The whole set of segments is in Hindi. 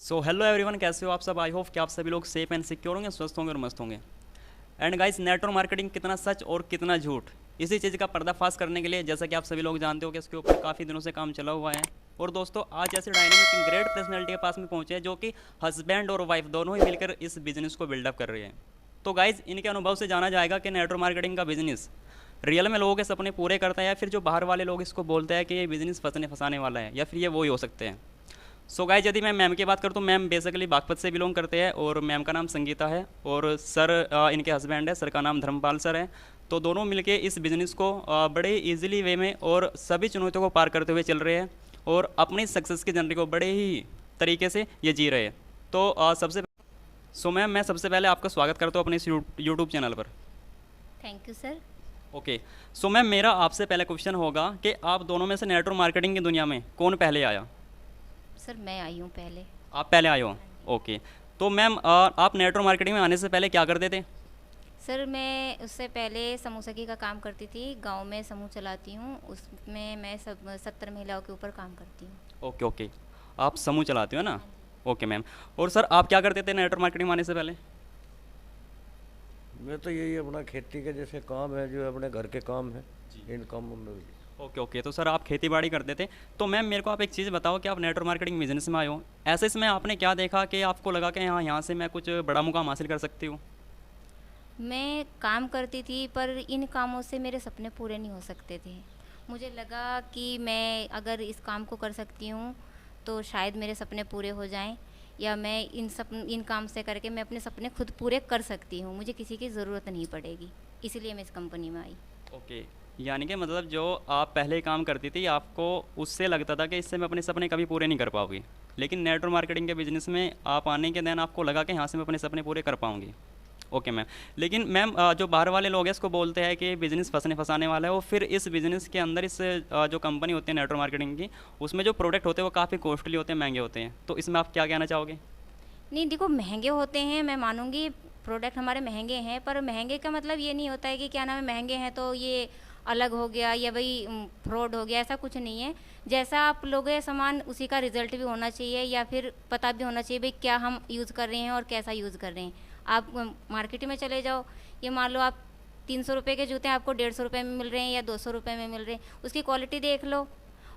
सो हेलो एवरीवन, कैसे हो आप सब। आई होप कि आप सभी लोग सेफ एंड सिक्योर होंगे, स्वस्थ होंगे और मस्त होंगे। एंड गाइस, नेटवर्क मार्केटिंग कितना सच और कितना झूठ, इसी चीज़ का पर्दाफाश करने के लिए जैसा कि आप सभी लोग जानते हो कि इसके ऊपर काफ़ी दिनों से काम चला हुआ है। और दोस्तों, आज ऐसे डायनामिक ग्रेट पर्सनैलिटी के पास में पहुंचे हैं जो कि हस्बैंड और वाइफ दोनों ही मिलकर इस बिज़नेस को बिल्डअप कर रहे हैं। तो गाइज, इनके अनुभव से जाना जाएगा कि नेटवर्क मार्केटिंग का बिजनेस रियल में लोगों के सपने पूरे करता है, या फिर जो बाहर वाले लोग इसको बोलते हैं कि ये बिज़नेस फंसने फंसाने वाला है, या फिर ये वो ही हो सकते हैं। सो गाइज, यदि मैं मैम की बात करूँ तो मैम बेसिकली बागपत से बिलोंग करते हैं, और मैम का नाम संगीता है, और सर इनके हस्बैंड है, सर का नाम धर्मपाल सर है। तो दोनों मिलके इस बिज़नेस को बड़े इजीली वे में और सभी चुनौतियों को पार करते हुए चल रहे हैं, और अपनी सक्सेस की जर्नी को बड़े ही तरीके से ये जी रहे हैं। तो सो मैम, मैं सबसे पहले आपका स्वागत करता हूँ अपने इस यूट्यूब चैनल पर। Thank you sir. Okay. So ma'am, मेरा आपसे पहले क्वेश्चन होगा कि आप दोनों में से नेटवर्क मार्केटिंग की दुनिया में कौन पहले आया। सर मैं आई हूँ पहले। आप पहले आए हो। ओके। तो मैम, आप नेटवर्क मार्केटिंग में आने से पहले क्या करते थे। सर मैं उससे पहले समोसा का काम करती थी, गांव में समूह चलाती हूँ, उसमें मैं सब 70 महिलाओं के ऊपर काम करती हूँ। Okay okay. आप समूह चलाते हो ना। Okay ma'am. और सर, आप क्या करते थे नेटवर्क मार्केटिंग में आने से पहले। मैं तो यही अपना खेती के जैसे काम है, जो अपने घर के काम है, इन कामों में भी। Okay okay. तो सर, आप खेती बाड़ी करते थे। तो मैम, मेरे को आप एक चीज़ बताओ कि आप नेटवर्क मार्केटिंग बिजनेस में आए हो, ऐसे इसमें आपने क्या देखा कि आपको लगा कि हाँ, यहाँ से मैं कुछ बड़ा मुकाम हासिल कर सकती हूँ। मैं काम करती थी पर इन कामों से मेरे सपने पूरे नहीं हो सकते थे। मुझे लगा कि मैं अगर इस काम को कर सकती हूँ तो शायद मेरे सपने पूरे हो जाएं, या मैं इन काम से करके मैं अपने सपने खुद पूरे कर सकती हूँ, मुझे किसी की ज़रूरत नहीं पड़ेगी। इसलिए मैं इस कंपनी में आई। ओके। यानी कि मतलब जो आप पहले काम करती थी, आपको उससे लगता था कि इससे मैं अपने सपने कभी पूरे नहीं कर पाऊंगी, लेकिन नेटवर्क मार्केटिंग के बिजनेस में आप आने के दिन आपको लगा कि यहाँ से मैं अपने सपने पूरे कर पाऊंगी। Okay ma'am. लेकिन मैम, जो बाहर वाले लोग हैं इसको बोलते हैं कि बिज़नेस फंसने फंसाने वाला है, और फिर इस बिज़नेस के अंदर इस जो कंपनी होती है नेटवर्क मार्केटिंग की, उसमें जो प्रोडक्ट होते हैं वो काफ़ी कॉस्टली होते हैं, महंगे होते हैं। तो इसमें आप क्या कहना चाहोगे। नहीं देखो, महंगे होते हैं, मैं मानूंगी प्रोडक्ट हमारे महंगे हैं, पर महंगे का मतलब ये नहीं होता है कि क्या नाम है महंगे हैं तो ये अलग हो गया या भाई फ्रॉड हो गया, ऐसा कुछ नहीं है। जैसा आप लोगे सामान उसी का रिजल्ट भी होना चाहिए, या फिर पता भी होना चाहिए भाई क्या हम यूज़ कर रहे हैं और कैसा यूज़ कर रहे हैं। आप मार्केट में चले जाओ, ये मान लो आप 300 रुपये के जूते आपको 150 रुपये में मिल रहे हैं या 200 रुपये में मिल रहे हैं, उसकी क्वालिटी देख लो,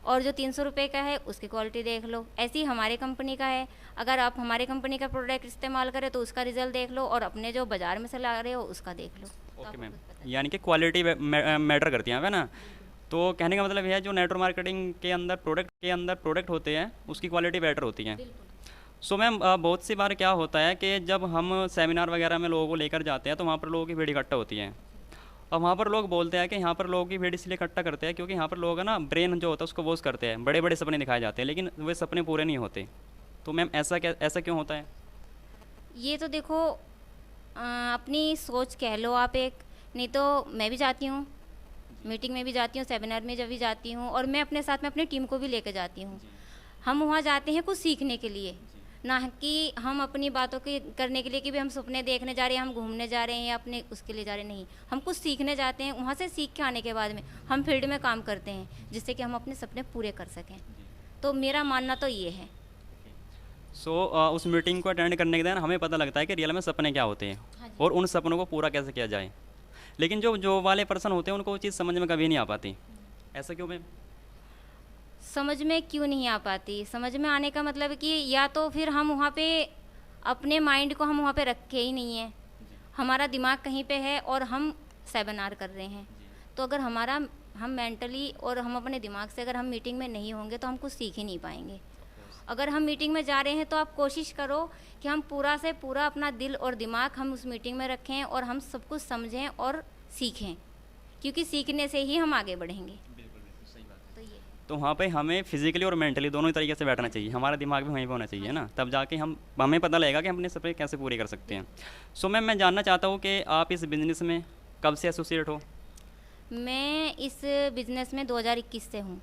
और जो 300 रुपये का है उसकी क्वालिटी देख लो। ऐसे ही हमारे कंपनी का है, अगर आप हमारे कंपनी का प्रोडक्ट इस्तेमाल करें तो उसका रिजल्ट देख लो, और अपने जो बाज़ार में से ला रहे हो उसका देख लो, तो ओके आपको मैम। कुछ पता यानी कि क्वालिटी मैटर करती है, है ना। तो कहने का मतलब यह है, जो नेटवर्क मार्केटिंग के अंदर प्रोडक्ट होते हैं उसकी क्वालिटी बेटर होती है। बिल्कुल। सो मैम, बहुत सी बार क्या होता है कि जब हम सेमिनार वगैरह में लोगों को लेकर जाते हैं तो वहाँ पर लोगों की भीड़ इकट्ठा होती है, और वहाँ पर लोग बोलते हैं कि यहाँ पर लोगों की भीड़ इसलिए इकट्ठा करते हैं क्योंकि यहाँ पर लोग है ना, ब्रेन जो होता है उसको वॉश करते हैं, बड़े बड़े सपने दिखाए जाते हैं, लेकिन वे सपने पूरे नहीं होते। तो मैम, ऐसा क्यों होता है। ये तो देखो, अपनी सोच कह लो आप एक। नहीं तो मैं भी जाती हूँ, मीटिंग में भी जाती हूँ, सेमिनार में जब भी जाती हूँ, और मैं अपने साथ में अपनी टीम को भी लेकर जाती हूँ। हम वहाँ जाते हैं कुछ सीखने के लिए, ना कि हम अपनी बातों की करने के लिए कि भी हम सपने देखने जा रहे हैं, हम घूमने जा रहे हैं या अपने उसके लिए जा रहे हैं, नहीं। हम कुछ सीखने जाते हैं, वहाँ से सीख के आने के बाद में हम फील्ड में काम करते हैं जिससे कि हम अपने सपने पूरे कर सकें। तो मेरा मानना तो ये है। सो उस मीटिंग को अटेंड करने के दिन हमें पता लगता है कि रियल में सपने क्या होते हैं, हाँ जी। और उन सपनों को पूरा कैसे किया जाए। लेकिन जो जो वाले पर्सन होते हैं उनको वो चीज़ समझ में कभी नहीं आ पाती। ऐसा क्यों मैम। समझ में क्यों नहीं आ पाती? समझ में आने का मतलब है कि या तो फिर हम वहाँ पे अपने माइंड को हम वहाँ पे रखे ही नहीं है, हमारा दिमाग कहीं पे है और हम सेमिनार कर रहे हैं। तो अगर हम मेंटली और हम अपने दिमाग से अगर हम मीटिंग में नहीं होंगे तो हम कुछ सीख ही नहीं पाएंगे। अगर हम मीटिंग में जा रहे हैं तो आप कोशिश करो कि हम पूरा से पूरा अपना दिल और दिमाग हम उस मीटिंग में रखें और हम सब कुछ समझें और सीखें, क्योंकि सीखने से ही हम आगे बढ़ेंगे। तो ये तो वहाँ पे हमें फिजिकली और मेंटली दोनों ही तरीके से बैठना चाहिए, हमारा दिमाग भी वहीं पे होना चाहिए ना, तब जाके हमें पता लगेगा कि हम अपने सपने कैसे पूरे कर सकते हैं। सो मैम, मैं जानना चाहता हूँ कि आप इस बिज़नेस में कब से एसोसिएट हो। मैं इस बिज़नेस में 2021 से हूँ।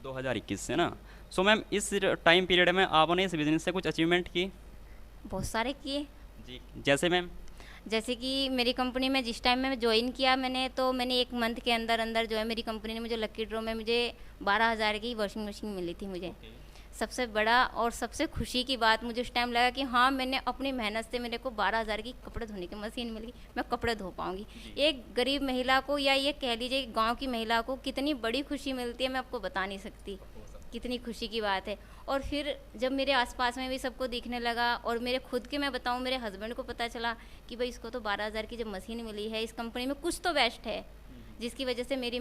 2021 से ना। सो मैम, इस टाइम पीरियड में आपने इस बिज़नेस से कुछ अचीवमेंट की। बहुत सारे किए। जी। जैसे मैम। जैसे कि मेरी कंपनी में जिस टाइम में ज्वाइन किया मैंने, तो मैंने 1 मंथ के अंदर अंदर जो है मेरी कंपनी ने मुझे लकी ड्रॉ में मुझे 12,000 की वॉशिंग मशीन मिली थी मुझे। सबसे बड़ा और सबसे खुशी की बात मुझे उस टाइम लगा कि हाँ, मैंने अपनी मेहनत से मेरे को 12,000 की कपड़े धोने की मशीन मिल गई, मैं कपड़े धो पाऊँगी। एक गरीब महिला को या ये कह लीजिए गांव की महिला को कितनी बड़ी खुशी मिलती है, मैं आपको बता नहीं सकती कितनी खुशी की बात है। और फिर जब मेरे आसपास में भी सबको दिखने लगा और मेरे खुद के मैं बताऊँ मेरे हस्बैंड को पता चला कि भाई इसको तो 12,000 की जब मशीन मिली है, इस कंपनी में कुछ तो बेस्ट है जिसकी वजह से मेरी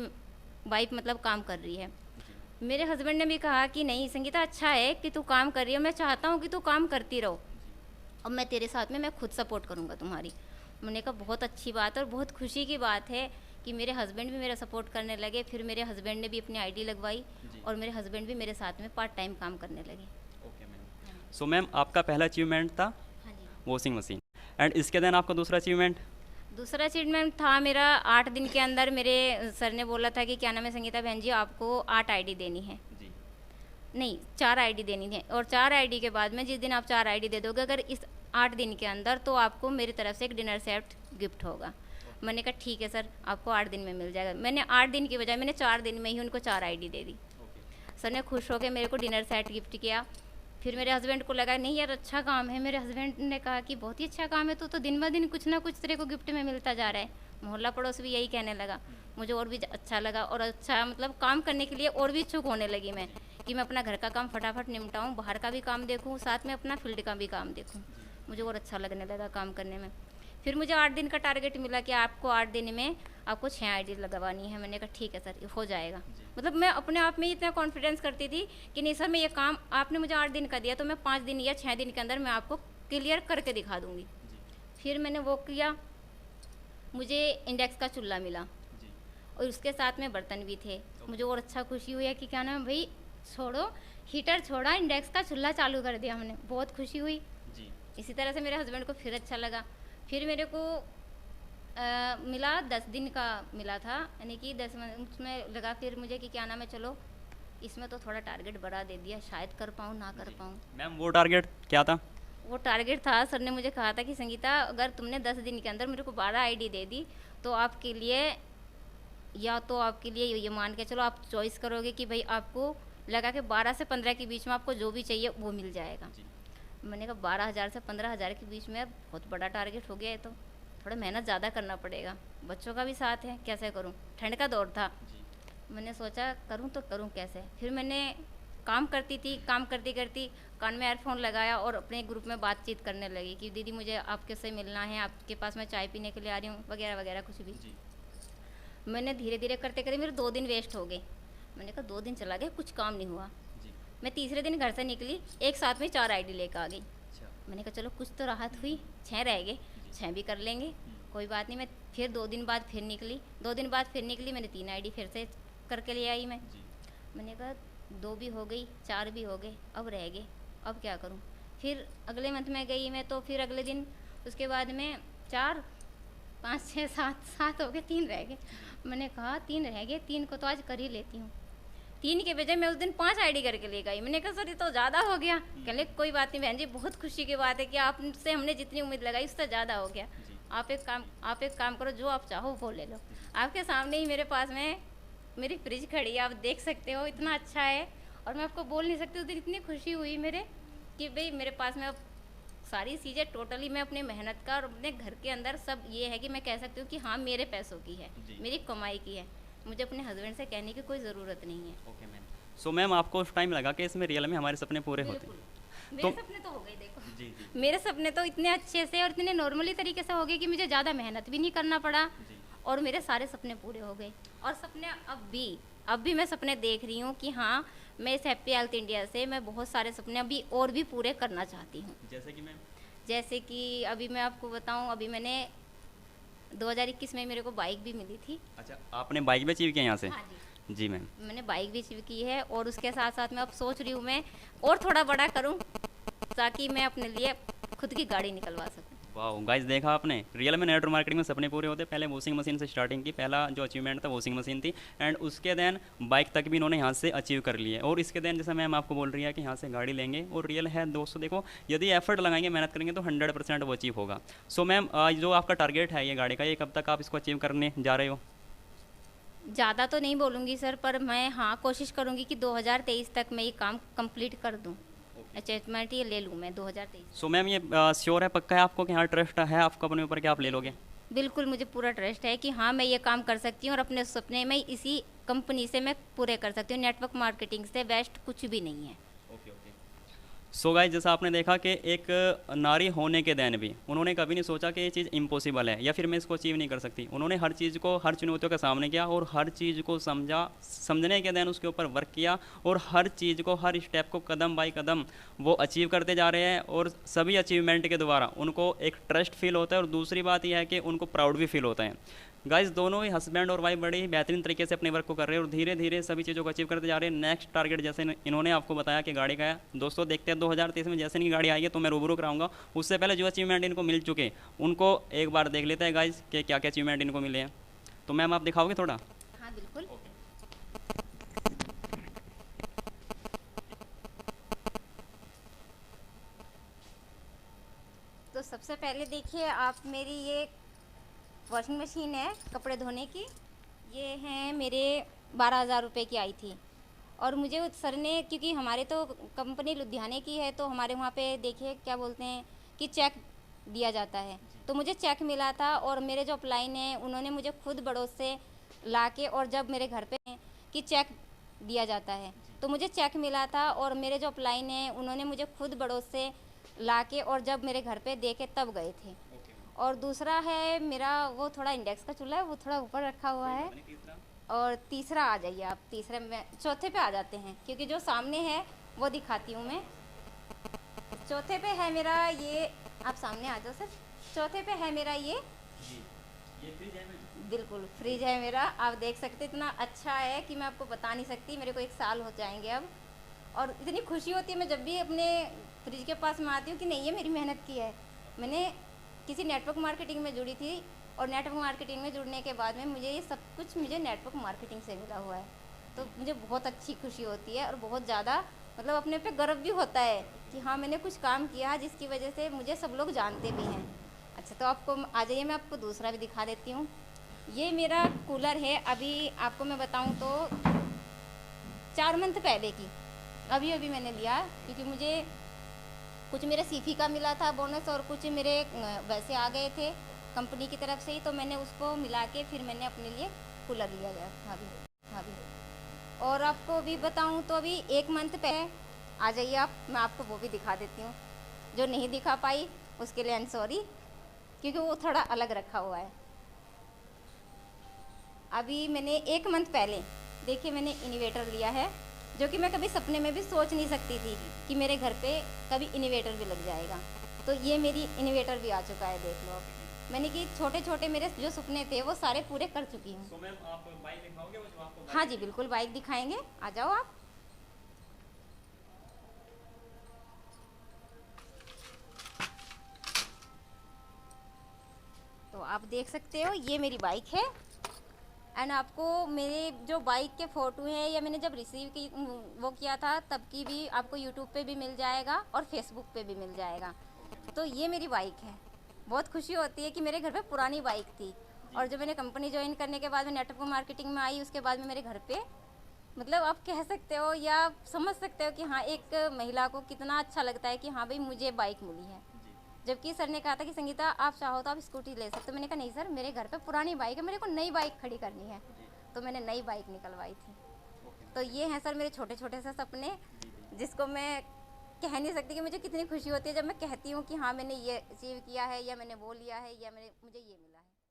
वाइफ मतलब काम कर रही है। मेरे हस्बैंड ने भी कहा कि नहीं संगीता, अच्छा है कि तू काम कर रही है, मैं चाहता हूँ कि तू काम करती रहो, अब मैं तेरे साथ में मैं खुद सपोर्ट करूँगा तुम्हारी। मैंने कहा बहुत अच्छी बात है और बहुत खुशी की बात है कि मेरे हस्बैंड भी मेरा सपोर्ट करने लगे। फिर मेरे हस्बैंड ने भी अपनी आईडी लगवाई और मेरे हस्बैंड भी मेरे साथ में पार्ट टाइम काम करने लगे। Okay ma'am. सो मैम आपका पहला अचीवमेंट था हाँ जी। वॉशिंग मशीन, एंड इसके देन आपका दूसरा अचीवमेंट? दूसरा अचीवमेंट था मेरा 8 दिन के अंदर मेरे सर ने बोला था कि क्या नाम है संगीता बहन जी, आपको 8 आईडी देनी है। जी। नहीं, 4 आईडी देनी है और 4 आईडी के बाद में जिस दिन आप 4 आईडी दे दोगे अगर इस 8 दिन के अंदर, तो आपको मेरी तरफ से एक डिनर सेट गिफ्ट होगा। मैंने कहा ठीक है सर, आपको 8 दिन में मिल जाएगा। मैंने 8 दिन की बजाय मैंने 4 दिन में ही उनको 4 आईडी दे दी। सर ने खुश होकर मेरे को डिनर सेट गिफ्ट किया। फिर मेरे हस्बैंड को लगा नहीं यार अच्छा काम है। मेरे हस्बैंड ने कहा कि बहुत ही अच्छा काम है, तो दिन ब दिन कुछ ना कुछ तेरे को गिफ्ट में मिलता जा रहा है। मोहल्ला पड़ोस भी यही कहने लगा। मुझे और भी अच्छा लगा और अच्छा मतलब काम करने के लिए और भी इच्छुक होने लगी मैं कि मैं अपना घर का काम फटाफट निपटाऊँ, बाहर का भी काम देखूँ, साथ में अपना फील्ड का भी काम देखूँ। मुझे और अच्छा लगने लगा काम करने में। फिर मुझे 8 दिन का टारगेट मिला कि आपको 8 दिन में आपको 6 आईडी लगवानी है। मैंने कहा ठीक है सर, हो जाएगा। मतलब मैं अपने आप में इतना कॉन्फिडेंस करती थी कि नहीं सर, मैं ये काम आपने मुझे 8 दिन का दिया तो मैं 5 दिन या 6 दिन के अंदर मैं आपको क्लियर करके दिखा दूँगी। फिर मैंने वो किया, मुझे इंडेक्स का चूल्हा मिला और उसके साथ में बर्तन भी थे। मुझे और अच्छा खुशी हुई है कि क्या नाम भाई, छोड़ो हीटर छोड़ा, इंडेक्स का चूल्हा चालू कर दिया हमने, बहुत खुशी हुई। इसी तरह से मेरे हस्बैंड को फिर अच्छा लगा। फिर मेरे को मिला 10 दिन का मिला था, यानी कि 10 उसमें लगा फिर मुझे कि क्या नाम है, चलो इसमें तो थोड़ा टारगेट बढ़ा दे दिया, शायद कर पाऊँ ना कर पाऊँ। मैम वो टारगेट क्या था? वो टारगेट था, सर ने मुझे कहा था कि संगीता अगर तुमने 10 दिन के अंदर मेरे को 12 आईडी दे दी तो आपके लिए, या तो आपके लिए ये मान के चलो आप चॉइस करोगे कि भाई आपको लगा के 12 से 15 के बीच में आपको जो भी चाहिए वो मिल जाएगा। मैंने कहा 12,000 से 15,000 के बीच में बहुत बड़ा टारगेट हो गया है, तो थोड़ा मेहनत ज़्यादा करना पड़ेगा, बच्चों का भी साथ है, कैसे करूं, ठंड का दौर था। मैंने सोचा करूं तो करूं कैसे। फिर मैंने काम करती थी, काम करती करती कान में एयरफोन लगाया और अपने ग्रुप में बातचीत करने लगी कि दीदी मुझे आपके से मिलना है, आपके पास मैं चाय पीने के लिए आ रही हूँ, वगैरह वगैरह कुछ भी। मैंने धीरे धीरे करते करते मेरे 2 दिन वेस्ट हो गए। मैंने कहा 2 दिन चला गया, कुछ काम नहीं हुआ। मैं तीसरे दिन घर से निकली, एक साथ में 4 आईडी लेकर आ गई। मैंने कहा चलो कुछ तो राहत हुई, 6 रह गए, 6 भी कर लेंगे, कोई बात नहीं। मैं फिर 2 दिन बाद फिर निकली, 2 दिन बाद फिर निकली, मैंने 3 आईडी फिर से करके ले आई। मैंने कहा 2 भी हो गई, 4 भी हो गए, अब रह गए, अब क्या करूं। फिर अगले मंथ में गई मैं, तो फिर अगले दिन उसके बाद में 4, 5, 6, 7 हो गए, 3 रह गए। मैंने कहा 3 रह गए, 3 को तो आज कर ही लेती हूँ। 3 के बजाय मैं उस दिन 5 आईडी करके ले गई। मैंने कहा सर ये तो ज़्यादा हो गया। कहले कोई बात नहीं बहन जी, बहुत खुशी की बात है कि आपसे हमने जितनी उम्मीद लगाई उससे ज़्यादा हो गया। आप एक काम करो, जो आप चाहो वो ले लो। आपके सामने ही मेरे पास में मेरी फ्रिज खड़ी है, आप देख सकते हो, इतना अच्छा है और मैं आपको बोल नहीं सकती उस दिन इतनी खुशी हुई मेरे कि भाई मेरे पास में अब सारी चीज़ें टोटली मैं अपनी मेहनत का और अपने घर के अंदर सब ये है कि मैं कह सकती हूँ कि हाँ मेरे पैसों की है, मेरी कमाई की है, मुझे अपने हस्बैंड से कहने की कोई ज़रूरत नहीं है। Okay ma'am. सो मैम आपको उस टाइम लगा कि इसमें रियल में हमारे सपने पूरे होते हैं? मेरे सपने तो हो गए, देखो मेरे सपने तो इतने अच्छे से और इतने नॉर्मली तरीके से हो गए कि मुझे ज़्यादा मेहनत भी नहीं करना पड़ा और मेरे सारे सपने पूरे हो गए। और सपने अब भी मैं सपने देख रही हूँ कि हाँ मैं इस हैप्पी हेल्थ इंडिया से मैं बहुत सारे सपने अभी और भी पूरे करना चाहती हूँ। जैसे कि मैम? जैसे कि अभी मैं आपको बताऊँ, अभी मैंने 2021 में मेरे को बाइक भी मिली थी। अच्छा, आपने बाइक भी अचीव किया यहाँ से? हाँ जी। जी मैम, मैंने बाइक भी अचीव की है और उसके साथ साथ मैं अब सोच रही हूँ मैं और थोड़ा बड़ा करूँ ताकि मैं अपने लिए खुद की गाड़ी निकलवा सकूँ। वाह गाइस, देखा आपने, रियल में नेटवर्क मार्केटिंग में सपने पूरे होते। पहले वॉशिंग मशीन से स्टार्टिंग की, पहला जो अचीवमेंट था वॉशिंग मशीन थी, एंड उसके देन बाइक तक भी इन्होंने यहाँ से अचीव कर लिए। और इसके देन जैसे मैम आपको बोल रही है कि यहाँ से गाड़ी लेंगे, और रियल है दोस्तों, देखो यदि एफर्ट लगाएंगे, मेहनत करेंगे तो 100% वो अचीव होगा। सो मैम जो आपका टारगेट है ये गाड़ी का, ये कब तक आप इसको अचीव करने जा रहे हो? ज़्यादा तो नहीं बोलूँगी सर, पर मैं हाँ कोशिश करूँगी कि 2023 तक मैं ये काम कंप्लीट कर दूँ। अचीवमेंट ये ले लूँ मैं 2023। सो मैम ये श्योर है, पक्का है आपको कि हाँ ट्रस्ट है आपको अपने ऊपर कि आप ले लोगे? बिल्कुल मुझे पूरा ट्रस्ट है कि हाँ मैं ये काम कर सकती हूँ और अपने सपने में इसी कंपनी से मैं पूरे कर सकती हूँ। नेटवर्क मार्केटिंग से बेस्ट कुछ भी नहीं है। सो गाइस, जैसा आपने देखा कि एक नारी होने के दिन भी उन्होंने कभी नहीं सोचा कि ये चीज़ इम्पॉसिबल है या फिर मैं इसको अचीव नहीं कर सकती। उन्होंने हर चीज़ को, हर चुनौतियों का सामने किया और हर चीज़ को समझा, समझने के दिन उसके ऊपर वर्क किया और हर चीज़ को, हर स्टेप को कदम बाई कदम वो अचीव करते जा रहे हैं। और सभी अचीवमेंट के द्वारा उनको एक ट्रस्ट फील होता है और दूसरी बात यह है कि उनको प्राउड भी फील होता है। गाइस, दोनों ही हस्बैंड और वाइफ बड़े ही बेहतरीन तरीके से अपने वर्क को कर रहे हैं और धीरे धीरे सभी चीज़ों को अचीव करते जा रहे हैं। नेक्स्ट टारगेट जैसे इन्होंने आपको बताया कि गाड़ी का है, दोस्तों देखते हैं 2023 में जैसे इनकी गाड़ी आई है तो मैं रूबरू कराऊंगा। उससे पहले जो अचीवमेंट इनको मिल चुके उनको एक बार देख लेते हैं गाइस कि क्या क्या अचीवमेंट इनको मिले हैं। तो मैम आप दिखाओगे थोड़ा? हाँ बिल्कुल। तो सबसे पहले देखिए आप, मेरी ये वॉशिंग मशीन है कपड़े धोने की। ये हैं मेरे 12,000 रुपये की आई थी। और मुझे उस सर ने, क्योंकि हमारे तो कंपनी लुधियाने की है तो हमारे वहाँ पे देखिए क्या बोलते हैं कि चेक दिया जाता है, तो मुझे चेक मिला था। और मेरे जो अपलाइन है उन्होंने मुझे खुद बड़ों से ला के, और जब मेरे घर पे कि चेक दिया जाता है तो मुझे चेक मिला था। और मेरे जो अपलाइन है उन्होंने मुझे खुद बड़ों से ला के, और जब मेरे घर पे देखे तब गए थे। और दूसरा है मेरा वो थोड़ा इंडेक्स का चूल्हा है, वो थोड़ा ऊपर रखा हुआ है। और तीसरा आ जाइए आप, तीसरे में, चौथे पे आ जाते हैं क्योंकि जो सामने है वो दिखाती हूँ मैं। चौथे पे है मेरा ये, आप सामने आ जाओ सर। चौथे पे है मेरा ये फ्रिज है। बिल्कुल फ्रिज है मेरा, आप देख सकते, इतना अच्छा है कि मैं आपको बता नहीं सकती। मेरे को 1 साल हो जाएंगे अब, और इतनी खुशी होती है मैं जब भी अपने फ्रिज के पास में आती हूँ कि नहीं ये मेरी मेहनत की है। मैंने किसी नेटवर्क मार्केटिंग में जुड़ी थी और नेटवर्क मार्केटिंग में जुड़ने के बाद में मुझे ये सब कुछ मुझे नेटवर्क मार्केटिंग से मिला हुआ है। तो मुझे बहुत अच्छी खुशी होती है और बहुत ज़्यादा मतलब अपने पे गर्व भी होता है कि हाँ मैंने कुछ काम किया जिसकी वजह से मुझे सब लोग जानते भी हैं। अच्छा, तो आपको आ जाइए, मैं आपको दूसरा भी दिखा देती हूँ। ये मेरा कूलर है, अभी आपको मैं बताऊँ तो 4 मंथ पहले की, अभी मैंने लिया, क्योंकि मुझे कुछ मेरे सीफी का मिला था बोनस और कुछ मेरे वैसे आ गए थे कंपनी की तरफ से ही, तो मैंने उसको मिला के फिर मैंने अपने लिए कूलर लिया गया अभी। और आपको भी बताऊं तो अभी 1 मंथ पहले, आ जाइए आप, मैं आपको वो भी दिखा देती हूँ। जो नहीं दिखा पाई उसके लिए आई एम सॉरी, क्योंकि वो थोड़ा अलग रखा हुआ है। अभी मैंने 1 मंथ पहले देखिए मैंने इन्वर्टर लिया है, जो कि मैं कभी सपने में भी सोच नहीं सकती थी कि मेरे घर पे कभी इन्वर्टर भी लग जाएगा। तो ये मेरी इन्वर्टर भी आ चुका है, देख लो। मैंने कि छोटे छोटे मेरे जो सपने थे वो सारे पूरे कर चुकी हूँ। तो मैम आप बाइक दिखाओगे वो जो आपको? हाँ जी बिल्कुल, बाइक दिखाएंगे, आ जाओ आप। तो आप देख सकते हो ये मेरी बाइक है। एंड आपको मेरे जो बाइक के फ़ोटो हैं या मैंने जब रिसीव की वो किया था तब की भी आपको यूट्यूब पे भी मिल जाएगा और फेसबुक पे भी मिल जाएगा। तो ये मेरी बाइक है। बहुत खुशी होती है कि मेरे घर पे पुरानी बाइक थी और जब मैंने कंपनी ज्वाइन करने के बाद में नेटवर्क मार्केटिंग में आई, उसके बाद में मेरे घर पे, मतलब आप कह सकते हो या समझ सकते हो कि हाँ एक महिला को कितना अच्छा लगता है कि हाँ भाई मुझे बाइक मिली है। जबकि सर ने कहा था कि संगीता आप चाहो तो आप स्कूटी ले सकते हो। मैंने कहा नहीं सर, मेरे घर पे पुरानी बाइक है, मेरे को नई बाइक खड़ी करनी है। तो मैंने नई बाइक निकलवाई थी। तो ये हैं सर मेरे छोटे छोटे से सपने, जिसको मैं कह नहीं सकती कि मुझे कितनी खुशी होती है जब मैं कहती हूँ कि हाँ मैंने ये अचीव किया है या मैंने वो लिया है या मुझे ये मिला है।